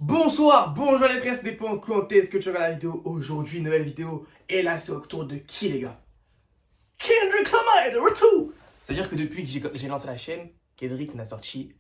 Bonsoir, bonjour les frères, ça dépend quand est-ce que tu regardes la vidéo. Aujourd'hui, nouvelle vidéo. Et là, c'est au tour de qui, les gars? Kendrick Lamar est de retour. C'est-à-dire que depuis que j'ai lancé la chaîne, Kendrick n'a sorti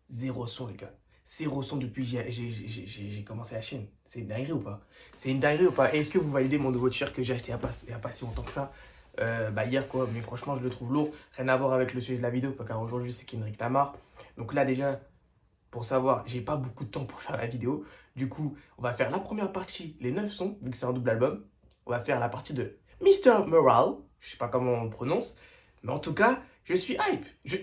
zéro son, les gars. Zéro son depuis que j'ai commencé la chaîne. C'est une dinguerie ou pas? C'est une dinguerie ou pas? Et est-ce que vous validez mon nouveau t-shirt que j'ai acheté il n'y a pas si longtemps que ça? Hier quoi, mais franchement je le trouve lourd. Rien à voir avec le sujet de la vidéo, car aujourd'hui c'est Kendrick Lamar. Donc là déjà, pour savoir, j'ai pas beaucoup de temps pour faire la vidéo. Du coup, on va faire la première partie, les 9 sons, vu que c'est un double album. On va faire la partie de Mr. Moral. Je sais pas comment on le prononce. Mais en tout cas, je suis hype. Je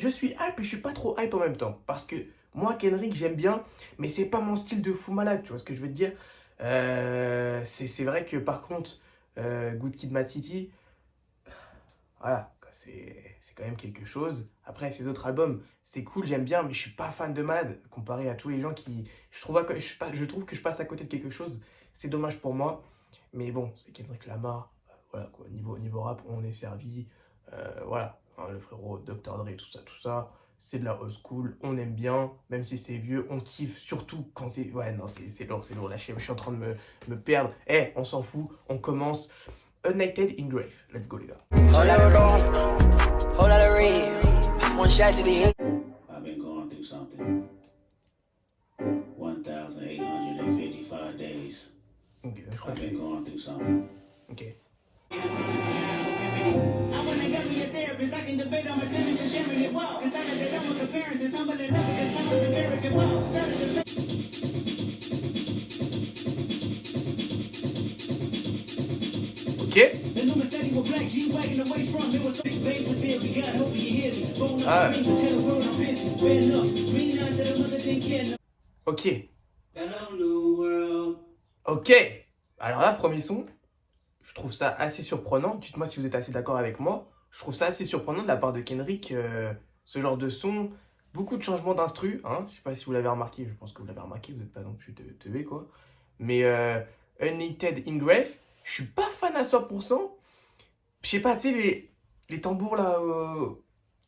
suis hype et je suis pas trop hype en même temps. Parce que moi, Kendrick, j'aime bien. Mais c'est pas mon style de fou malade, tu vois ce que je veux te dire. C'est vrai que par contre, Good Kid, Mad City, voilà, c'est quand même quelque chose. Après, ces autres albums, c'est cool, j'aime bien, mais je suis pas fan de Mad, comparé à tous les gens qui... Je trouve que je passe à côté de quelque chose. C'est dommage pour moi. Mais bon, c'est Kendrick Lamar. Voilà, quoi. Niveau rap, on est servi. Voilà, hein, le frérot Dr. Dre, tout ça. C'est de la old school, on aime bien, même si c'est vieux, on kiffe, surtout quand c'est... Ouais, non, c'est lourd, lâchez, je suis en train de me perdre. On s'en fout, on commence. United in Grave. Let's go, les gars. I've been going through something. 1,855 days. Ok, je crois I've que been c'est... going through something. Ok. Ok. Ah. Ok. Ok. Alors là, premier son, je trouve ça assez surprenant. Dites-moi si vous êtes assez d'accord avec moi. Je trouve ça assez surprenant de la part de Kendrick, ce genre de son. Beaucoup de changements d'instru, hein. Je sais pas si vous l'avez remarqué, je pense que vous l'avez remarqué, vous n'êtes pas non plus teubé, quoi. Mais United in Grave, je suis pas fan à 100%. Je sais pas, tu sais, les tambours là.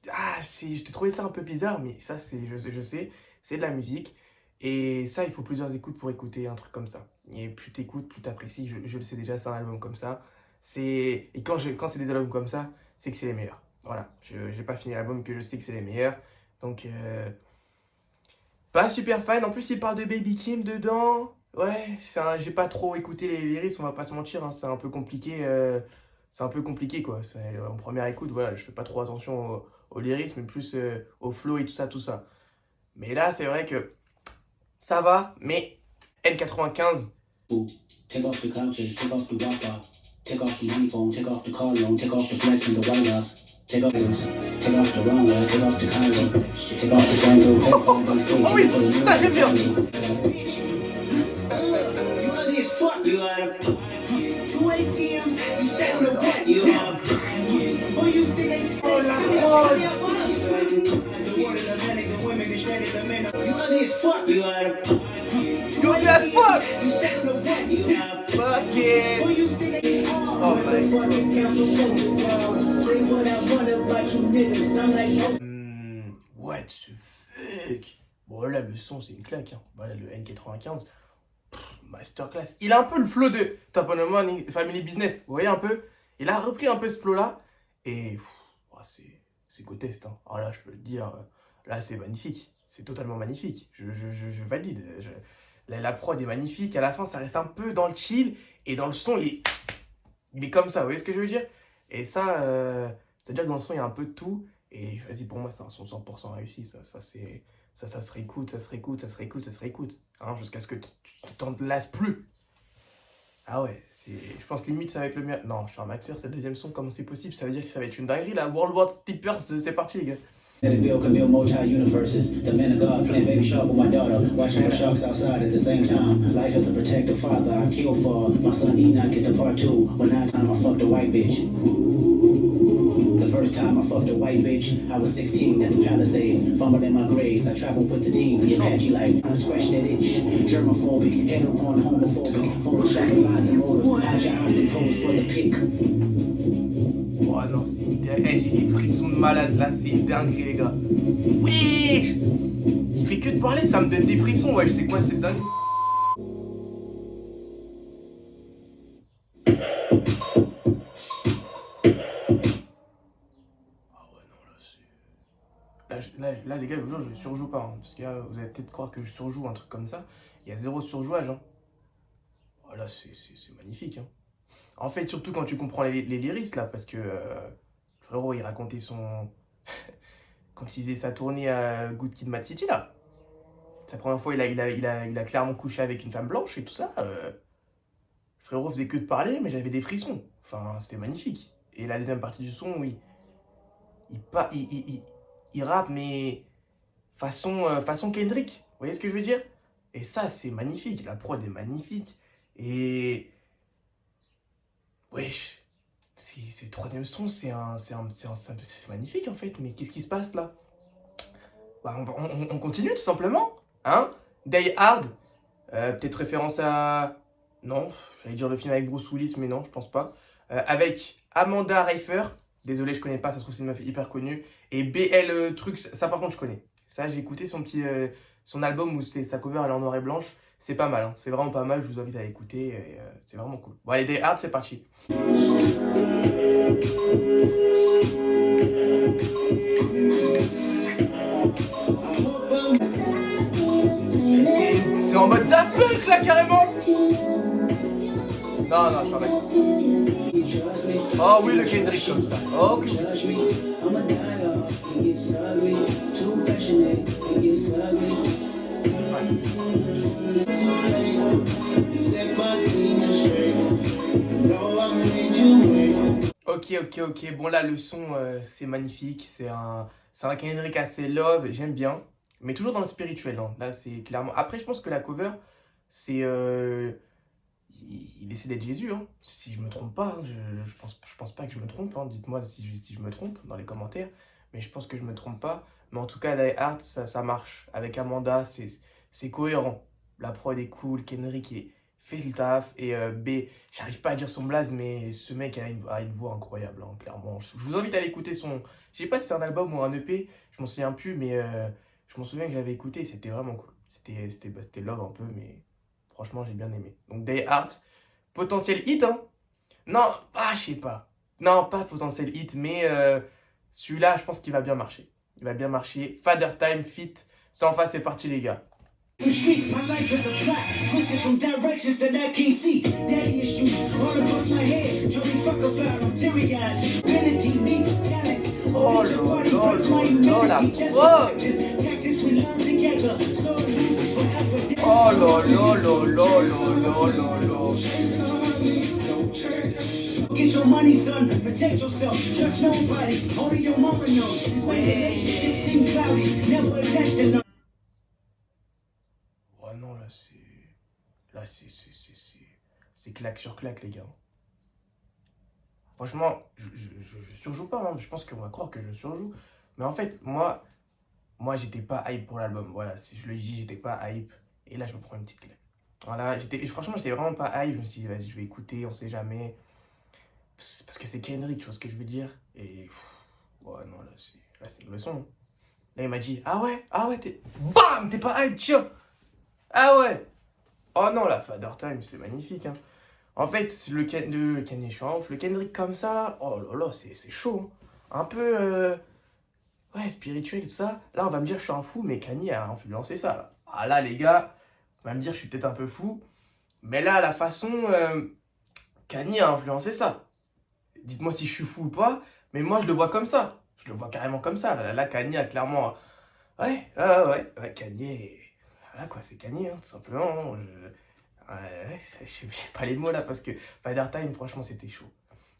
Je t'ai trouvé ça un peu bizarre, mais ça, je sais, c'est de la musique. Et ça, il faut plusieurs écoutes pour écouter un truc comme ça. Et plus t'écoutes, plus t'apprécies. Je le sais déjà, c'est un album comme ça. Et quand c'est des albums comme ça, c'est que c'est les meilleurs. Voilà, je n'ai pas fini l'album que je sais que c'est les meilleurs. Donc, pas super fan. En plus, il parle de Baby Kim dedans. Ouais, j'ai pas trop écouté les lyrics, on va pas se mentir. Hein, c'est un peu compliqué. C'est un peu compliqué, quoi. En première écoute, voilà, je fais pas trop attention au lyrics, mais plus au flow et tout ça. Mais là, c'est vrai que ça va, mais N95. Take off the couches, take off the Wi-Fi, take off the money phone, take off the car loan, take off the flex and the white house, take off the runway, take off the Cairo, take off the Sango, take off the stage. Oh oui, ça j'aime bien. You ugly as fuck, you are. 2 ATMs, you stay on the back, you are. Who you think they You ugly as fuck, you are. You ugly as fuck. You stay on the back, you are. Fuck it. Who you think they Oh what the fuck? Bon là le son c'est une claque hein. Voilà le N95 masterclass. Il a un peu le flow de Top of the Morning Family Business. Vous voyez un peu? Il a repris un peu ce flow là. Et c'est grotesque hein. Alors là je peux le dire. Là c'est magnifique. C'est totalement magnifique. Je valide. La prod est magnifique. À la fin ça reste un peu dans le chill. Et dans le son il est comme ça. Vous voyez ce que je veux dire? Et ça, c'est-à-dire que dans le son il y a un peu de tout. Et vas-y, pour moi, c'est un son 100% réussi. Ça se réécoute, ça se réécoute. Hein, jusqu'à ce que tu t'en lasses plus. Ah ouais, je pense limite ça va être le mien. Non, je suis un maxeur, c'est le deuxième son, comment c'est possible? Ça veut dire que ça va être une dinguerie, la World War Steppers, c'est parti les gars. Bill can build multi-universes. The man of God playing baby shark with my daughter. Watching for sharks outside at the same time. Life as a protective father, I kill for my son Enoch is the part 2. When I fucked a white bitch. The first time I fucked a white bitch, I was 16 at the Palisades, fumbling my grades. I traveled with the team, the Apache life. I scratched that itch, germophobic, head on homophobic, photoshopping lies and motors. How's your eyes and pose for the pic? Oh non, c'est une dinguerie. J'ai des frissons de malade là, c'est une dinguerie les gars. Oui, il fait que de parler, ça me donne des frissons. Ouais, je sais quoi, c'est dingue. là, les gars, le jour, je surjoue pas. Hein, parce que là, vous allez peut-être croire que je surjoue un truc comme ça. Il y a zéro surjouage. Hein. Voilà, c'est magnifique. Hein. En fait, surtout quand tu comprends les lyrics, là, parce que frérot, il racontait son. Quand il faisait sa tournée à Good Kid, Mad City, là. Sa première fois, il a clairement couché avec une femme blanche et tout ça. Frérot faisait que de parler, mais j'avais des frissons. Enfin, c'était magnifique. Et la deuxième partie du son, oui. Il rappe, mais façon Kendrick. Vous voyez ce que je veux dire? Et ça, c'est magnifique. La prod est magnifique. Et. Wesh. C'est le troisième son, c'est magnifique en fait. Mais qu'est-ce qui se passe là? Bah, on continue tout simplement. Hein? Day Hard. Peut-être référence à. Non, j'allais dire le film avec Bruce Willis, mais non, je pense pas. Avec Amanda Reifer. Désolé, je connais pas, ça se trouve c'est une meuf hyper connue. Et BL truc, ça par contre je connais. Ça, j'ai écouté son album où sa cover elle est en noir et blanche. C'est pas mal, hein. C'est vraiment pas mal, je vous invite à l'écouter. C'est vraiment cool. Bon, allez, Day Hard, c'est parti. C'est en mode Daft Punk là carrément. Non, je suis en mode. Oh oui, le Kendrick comme ça. Oh, okay. Ok. Bon là, le son, c'est magnifique. C'est un Kendrick assez love. J'aime bien. Mais toujours dans le spirituel. Hein. Là, c'est clairement. Après, je pense que la cover, c'est. Il essaie d'être Jésus, hein. Si je me trompe pas, hein. Je pense pas que je me trompe, hein. Dites-moi si je me trompe dans les commentaires, mais je pense que je me trompe pas. Mais en tout cas, Die Hard, ça marche. Avec Amanda, c'est cohérent. La prod est cool, Kendrick fait le taf, et B, j'arrive pas à dire son blaze, mais ce mec a une voix incroyable, hein, clairement. Je vous invite à aller écouter son. Je sais pas si c'est un album ou un EP, je m'en souviens plus, mais je m'en souviens que j'avais écouté, c'était vraiment cool. C'était love un peu, mais. Franchement, j'ai bien aimé. Donc, Day Hard, potentiel hit, hein? Non, je sais pas. Non, pas potentiel hit, mais celui-là, je pense qu'il va bien marcher. Il va bien marcher. Father Time, fit. Sans face, c'est parti, les gars. Streets, my life is a plot, twisted from directions that I can't see. Daddy issues all across my head. Tell me fuck about, I'm teary-eyed. Ability meets talent. Oh là, practice we learn together. So the music forever. Oh là. Get your money, son. Protect yourself. Trust nobody. Only your mama knows. These relationships seem cloudy. Never attached to no. Oh non, là, c'est claque sur claque, les gars. Franchement, je surjoue pas, hein. Je pense qu'on va croire que je surjoue. Mais en fait, moi j'étais pas hype pour l'album. Voilà, si je le dis, j'étais pas hype. Et là, je me prends une petite claque. Voilà, franchement, j'étais vraiment pas hype. Je me suis dit, vas-y, je vais écouter, on sait jamais. Parce que c'est Kendrick, tu vois ce que je veux dire. Et ouais, non, là, c'est une leçon. Là, il m'a dit, ah ouais, bam, t'es pas hype, tiens. Ah ouais. Oh non, la Father Time, c'est magnifique. Hein. En fait, le Kendrick comme ça, là, oh là là, c'est chaud. Hein. Un peu, ouais, spirituel et tout ça. Là, on va me dire que je suis un fou, mais Kanye a influencé ça. Là. Ah là, les gars, on va me dire que je suis peut-être un peu fou. Mais là, la façon, Kanye a influencé ça. Dites-moi si je suis fou ou pas, mais moi, je le vois comme ça. Je le vois carrément comme ça. Là Kanye a clairement... Ouais, Kanye... Voilà quoi, c'est Kanye, hein, tout simplement. Je sais pas les mots là, parce que Father Time, franchement, c'était chaud.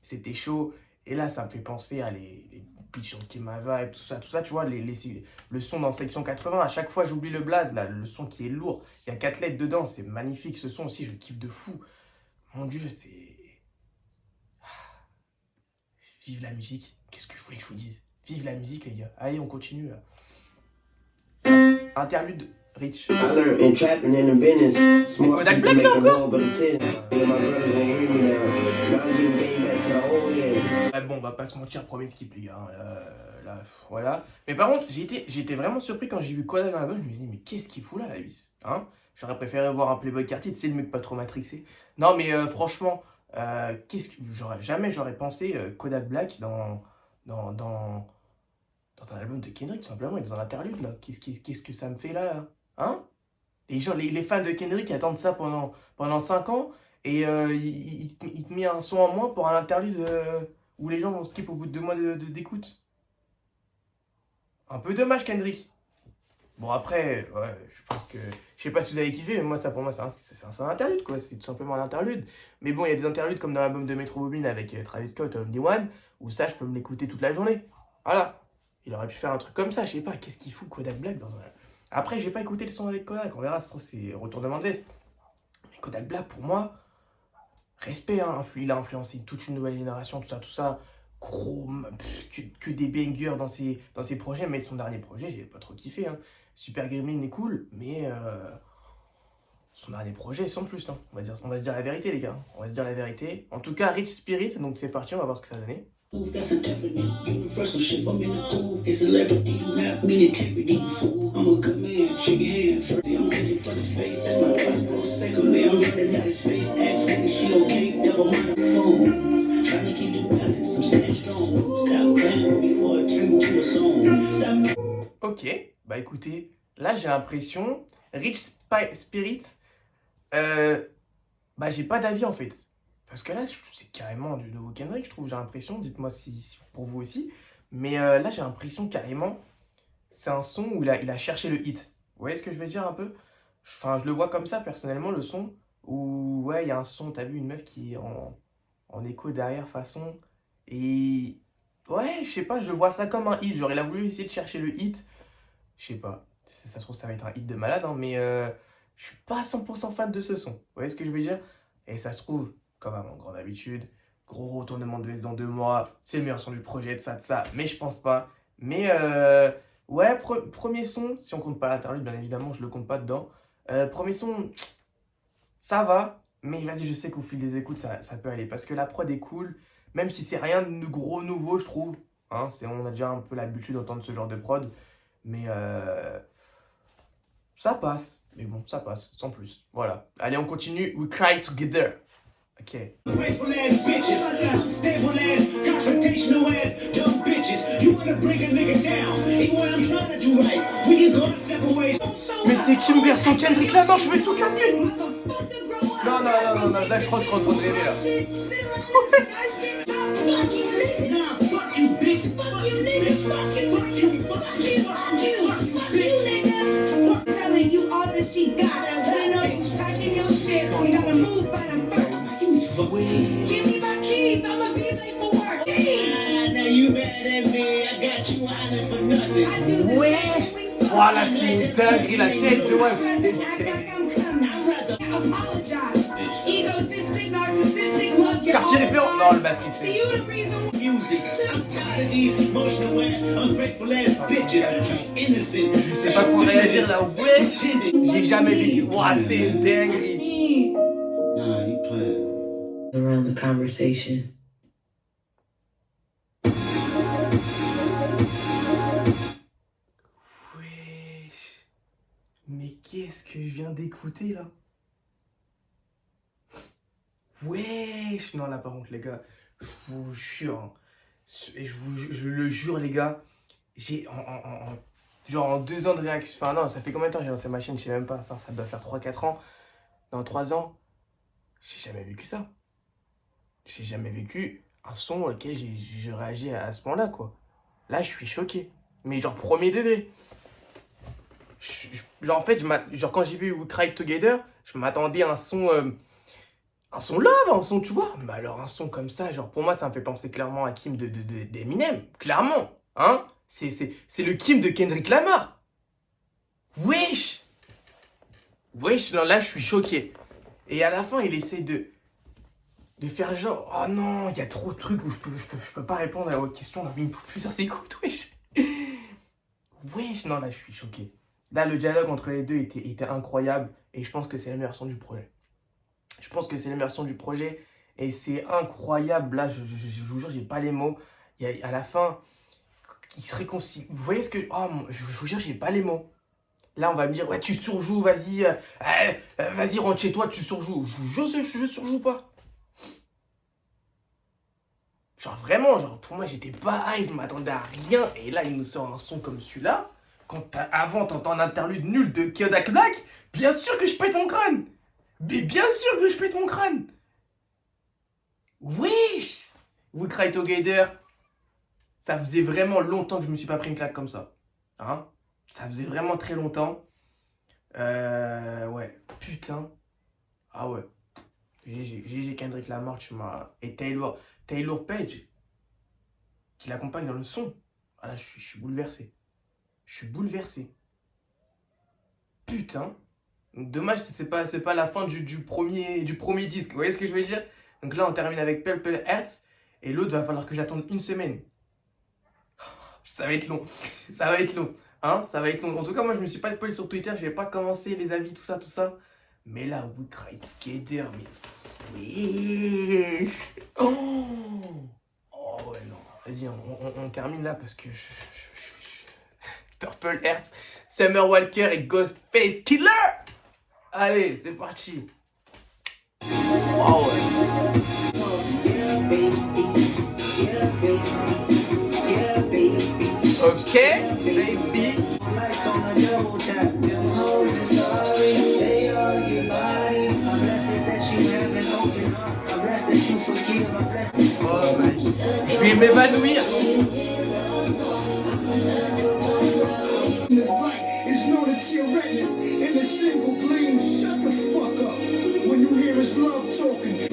C'était chaud. Et là, ça me fait penser à les Bitch on Kill My Vibe, tout ça, tu vois, le son dans Section 80. À chaque fois, j'oublie le blaze, là, le son qui est lourd. Il y a 4 lettres dedans, c'est magnifique. Ce son aussi, je le kiffe de fou. Mon Dieu, c'est... Vive la musique. Qu'est-ce que je voulais que je vous dise? Vive la musique, les gars. Allez, on continue là. Interlude Rich. I learned in trapping in the business. Smart people make the world but it's in. My brothers ain't hear me now. Now I'm giving game back to the whole head. Bon, on va pas se mentir, premier skip, les gars. Là, voilà. Mais par contre, j'étais vraiment surpris quand j'ai vu Kodak dans l'album. Je me suis dit, mais qu'est-ce qu'il fout là, la vis? Hein? J'aurais préféré voir un Playboy Cartier, tu sais, le mec pas trop matrixé. Non, mais franchement, jamais j'aurais pensé Kodak Black dans dans un album de Kendrick, tout simplement, et dans un interlude, là. Qu'est-ce que ça me fait là? Hein? Les gens, les fans de Kendrick attendent ça pendant 5 ans, et il te met un son en moins pour un interlude où les gens vont skip au bout de 2 mois d'écoute. Un peu dommage, Kendrick. Bon, après, ouais, je pense que. Je sais pas si vous avez kiffé, mais moi, ça pour moi, c'est un interlude, quoi. C'est tout simplement un interlude. Mais bon, il y a des interludes comme dans l'album de Metro Boomin avec Travis Scott, Only One, où ça, je peux me l'écouter toute la journée. Voilà. Il aurait pu faire un truc comme ça, je sais pas. Qu'est-ce qu'il fout, Kodak Black dans un. Après, j'ai pas écouté le son avec Kodak, on verra, c'est retournement de veste. Mais Kodak Black, pour moi, respect, hein. Il a influencé toute une nouvelle génération, tout ça. Gros, que des bangers dans ses projets, mais son dernier projet, j'ai pas trop kiffé, hein. Super Gremlin est cool, mais son dernier projet, sans plus, hein. On va se dire la vérité, les gars. On va se dire la vérité. En tout cas, Rich Spirit, donc c'est parti, on va voir ce que ça a donné. That's a definite universal shift. I'm in the groove. It's celebrity, not mean integrity, you fool. I'm a good man, shake your hand first. I'm ready for the face. That's my gospel. Secondly, I'm running out of space. Ask me, is she okay? Never mind the phone. Trying to keep the message, I'm staying strong. Stop playing before I turn into a song. Stop. Ok, bah écoutez, là j'ai l'impression, Spirit, bah j'ai pas d'avis en fait. Parce que là, c'est carrément du nouveau Kendrick, je trouve, j'ai l'impression. Dites-moi si pour vous aussi. Mais là, j'ai l'impression carrément, c'est un son où il a cherché le hit. Vous voyez ce que je veux dire un peu? Enfin, je le vois comme ça, personnellement, le son. Où, ouais, il y a un son, t'as vu, une meuf qui est en écho derrière, façon. Et, ouais, je sais pas, je vois ça comme un hit. Genre, il a voulu essayer de chercher le hit. Je sais pas. Ça se trouve, ça va être un hit de malade, hein, mais je suis pas 100% fan de ce son. Vous voyez ce que je veux dire? Et ça se trouve, comme à mon grande habitude, gros retournement de veste dans 2 mois, c'est le meilleur son du projet, de ça, mais je pense pas. Mais ouais, premier son, si on compte pas l'interlude, bien évidemment, je le compte pas dedans. Premier son, ça va, mais vas-y, je sais qu'au fil des écoutes, ça peut aller, parce que la prod est cool, même si c'est rien de gros nouveau, je trouve. Hein, on a déjà un peu l'habitude d'entendre ce genre de prod, mais ça passe. Mais bon, ça passe, sans plus. Voilà. Allez, on continue. We cry together. Ok. Grateful ass bitches, stable ass, confrontational ass, dumb bitches. You wanna bring a nigga down, even when I'm trying to do right. We can go our separate ways. Mais c'est Kim version Kendrick Lamar, je vais tout casser. Non, là je rentre trop de rêver là. Nah, fuck you, bitch. Fuck you, nigga. Fuck you, fuck you, fuck you, fuck you, fuck you, nigga. Telling you all that she got. When I'm packing your shit, we gotta move by the first. Give me my keys, I'ma be late for work. Now you mad at me, I got you whining for nothing. Wesh. Voilà, c'est une dinguerie, la tête de moi. Quartier référent. Non, le batterie, c'est. Je sais pas comment réagir là. Wesh. J'ai jamais vécu. Ouah, c'est une dinguerie. Nah, you play. Around the conversation. Wesh. Mais qu'est-ce que je viens d'écouter là? Wesh. Non, là par contre les gars, je vous jure, hein, et je le jure les gars, j'ai genre en 2 ans de réaction, enfin non, ça fait combien de temps que j'ai lancé ma chaîne, je sais même pas, ça doit faire 3-4 ans. Dans 3 ans, j'ai jamais vécu ça. J'ai jamais vécu un son auquel je réagis à ce point-là, quoi. Là, je suis choqué. Mais genre, premier degré. Genre, en fait, genre, quand j'ai vu We Cry Together, je m'attendais à un son love, un son, tu vois. Mais alors, un son comme ça, genre, pour moi, ça me fait penser clairement à Kim d'Eminem. Clairement. Hein? C'est le Kim de Kendrick Lamar. Wesh! Wesh, non, là, je suis choqué. Et à la fin, il essaie de faire genre, oh non, il y a trop de trucs où je peux pas répondre à votre question dans plusieurs écoutes, wesh. Wesh, non, là, je suis choqué. Là, le dialogue entre les deux était incroyable et je pense que c'est la meilleure son du projet. Je pense que c'est la meilleure son du projet et c'est incroyable. Là, je vous jure, j'ai pas les mots. Il y a, à la fin, il se réconcilie. Vous voyez ce que... Oh, je vous jure, j'ai pas les mots. Là, on va me dire, ouais, tu surjoues, vas-y, vas-y, rentre chez toi, tu surjoues. Je surjoue pas. Genre vraiment, genre pour moi j'étais pas hype, je m'attendais à rien. Et là il nous sort un son comme celui-là. Quand avant t'entends un interlude nul de Kodak Black, bien sûr que je pète mon crâne. Mais bien sûr que je pète mon crâne. Wesh. We Cry Together. Ça faisait vraiment longtemps que je me suis pas pris une claque comme ça. Hein? Ça faisait vraiment très longtemps. Ouais. Putain. Ah ouais. GG Kendrick Lamar, tu m'as... Et Taylor Page, qui l'accompagne dans le son. Ah là, je suis bouleversé. Je suis bouleversé. Putain. Dommage, c'est pas la fin du premier disque. Vous voyez ce que je veux dire? Donc là, on termine avec Purple Hearts. Et l'autre, va falloir que j'attende une semaine. Ça va être long. Ça va être long. Hein? Ça va être long. En tout cas, moi, je me suis pas spoilé sur Twitter. Je n'ai pas commencé les avis, tout ça. Mais là, We Cry Together, mais... Oui. Oh ouais, non. Vas-y, on termine là parce que... Purple Hearts, Summer Walker et Ghostface Killer. Allez, c'est parti. Oh ouais. Ok, baby. Oh, ouais. Je vais m'évanouir. It's known to your redness in the single gleam. Shut the fuck up when you hear his love talking.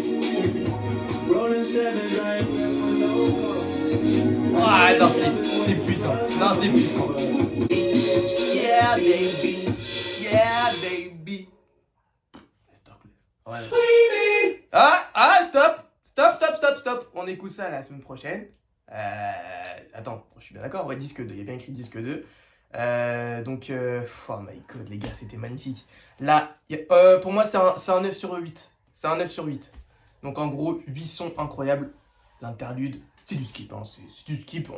Rolling sevens, I ain't for no coffee. Ah non, c'est puissant. Non, c'est puissant. Yeah, baby. Yeah, baby. Ouais. Stop. On écoute ça la semaine prochaine. Attends, je suis bien d'accord. Ouais, disque 2. Il y a bien écrit disque 2. Oh my god, les gars, c'était magnifique. Là, pour moi, c'est un 9 sur 8. C'est un 9 sur 8. Donc, en gros, 8 sons incroyables. L'interlude, c'est du skip. Hein. C'est du skip.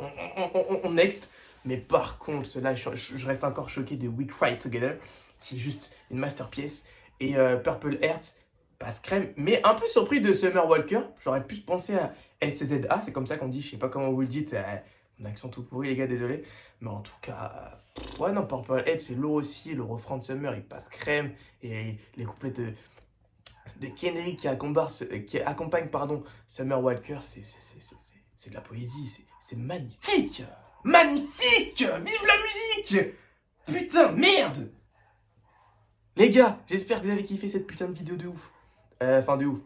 On next. Mais par contre, là, je reste encore choqué de We Cry Together, qui est juste une masterpiece. Et Purple Hearts passe crème. Mais un peu surpris de Summer Walker. J'aurais pu penser à SZA. C'est comme ça qu'on dit. Je sais pas comment vous le dites. Mon accent tout pourri, les gars, désolé. Mais en tout cas, ouais, non, Purple Hearts, c'est lourd aussi. Le refrain de Summer, il passe crème. Et les couplets de Kendrick qui accompagne Summer Walker, c'est de la poésie. C'est magnifique. Magnifique. Vive la musique. Putain, merde. Les gars, j'espère que vous avez kiffé cette putain de vidéo de ouf. Enfin, de ouf.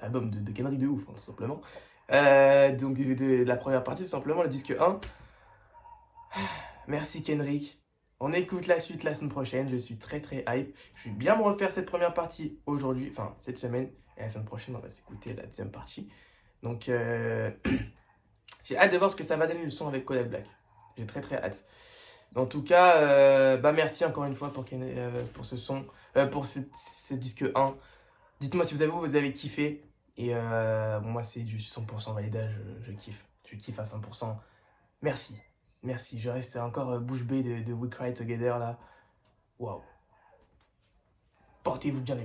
Album de Kendrick de ouf, hein, tout simplement. Donc, de la première partie, c'est simplement le disque 1. Merci Kendrick. On écoute la suite la semaine prochaine. Je suis très hype. Je vais bien me refaire cette première partie aujourd'hui, enfin cette semaine. Et la semaine prochaine, on va s'écouter la deuxième partie. Donc, j'ai hâte de voir ce que ça va donner le son avec Kodak Black. J'ai très hâte. En tout cas, merci encore une fois pour ce son, pour ce disque 1. Dites-moi si vous avez kiffé. Et moi, c'est du 100% validage. Je kiffe. Je kiffe à 100%. Merci. Je reste encore bouche bée de We Cry Together là. Waouh. Portez-vous bien les mecs.